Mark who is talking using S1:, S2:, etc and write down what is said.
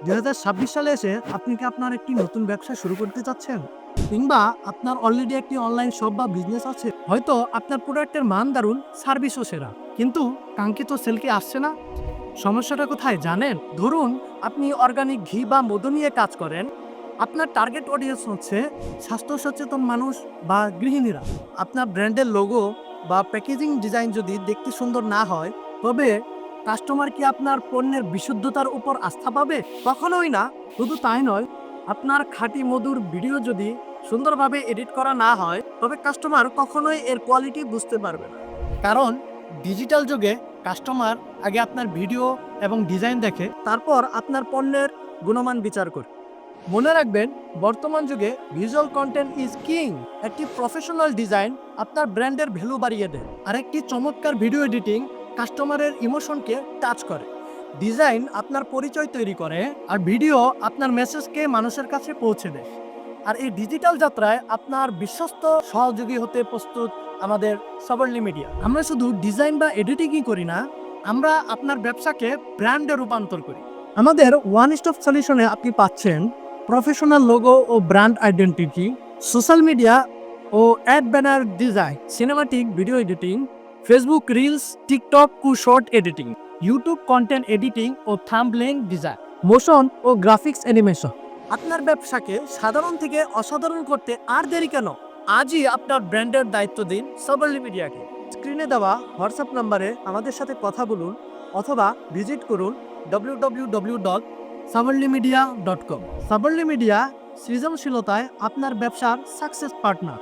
S1: 2026 সালে এসে আপনি কি আপনার একটি নতুন ব্যবসা শুরু করতে চাচ্ছেন? কিংবা আপনার অলরেডি একটি অনলাইন শপ বা বিজনেস আছে? হয়তো আপনার প্রোডাক্টের মান দারুণ, সার্ভিসও সেরা, কিন্তু কাঙ্ক্ষিত সেল কি আসছে না? সমস্যাটা কোথায় জানেন? ধরুন আপনি অর্গানিক ঘি বা মধু নিয়ে কাজ করেন। আপনার টার্গেট অডিয়েন্স হচ্ছে স্বাস্থ্য সচেতন মানুষ বা গৃহিণীরা। আপনার ব্র্যান্ডের লোগো বা প্যাকেজিং ডিজাইন যদি দেখতে সুন্দর না হয়, তবে কাস্টমার কি আপনার পণ্যের বিশুদ্ধতার উপর আস্থা পাবে? কখনোই না। শুধু তাই নয়, আপনার খাঁটি মধুর ভিডিও যদি সুন্দরভাবে এডিট করা না হয়, তবে কাস্টমার কখনোই এর কোয়ালিটি বুঝতে পারবে না। কারণ ডিজিটাল যুগে কাস্টমার আগে আপনার ভিডিও এবং ডিজাইন দেখে, তারপর আপনার পণ্যের গুণমান বিচার করে। মনে রাখবেন, বর্তমান যুগে ভিজুয়াল কন্টেন্ট ইজ কিং। একটি প্রফেশনাল ডিজাইন আপনার ব্র্যান্ডের ভ্যালু বাড়িয়ে দেয়, আর একটি চমৎকার ভিডিও এডিটিং কাস্টমারের ইমোশনকে টাচ করে। ডিজাইন আপনার পরিচয় তৈরি করে, আর ভিডিও আপনার মেসেজকে মানুষের কাছে পৌঁছে দেয়। আর এই ডিজিটাল যাত্রায় আপনার বিশ্বস্ত সহযোগী হতে প্রস্তুত আমাদের সাবরলি মিডিয়া। আমরা শুধু ডিজাইন বা এডিটিংই করি না, আমরা আপনার ব্যবসাকে ব্র্যান্ডে রূপান্তর করি। আমাদের ওয়ান স্টপ সলিউশনে আপনি পাচ্ছেন প্রফেশনাল লোগো ও ব্র্যান্ড আইডেন্টিটি, সোশ্যাল মিডিয়া ও ad banner design, cinematic video editing, Facebook reels, TikTok ও short editing, YouTube content editing ও থাম্বনেইল ডিজাইন, মোশন ও গ্রাফিক্স অ্যানিমেশন। আপনার ব্যবসাকে সাধারণ থেকে অসাধারণ করতে আর দেরি কেন? আজই আপনার ব্র্যান্ডের দায়িত্ব দিন সাবরলি মিডিয়াকে। স্ক্রিনে দেওয়া হোয়াটসঅ্যাপ নম্বরে আমাদের সাথে কথা বলুন অথবা ভিজিট করুন www.sabarlimedia.com। সাবরলি মিডিয়া, সৃজনশীলতায় আপনার ব্যবসার সাকসেস পার্টনার।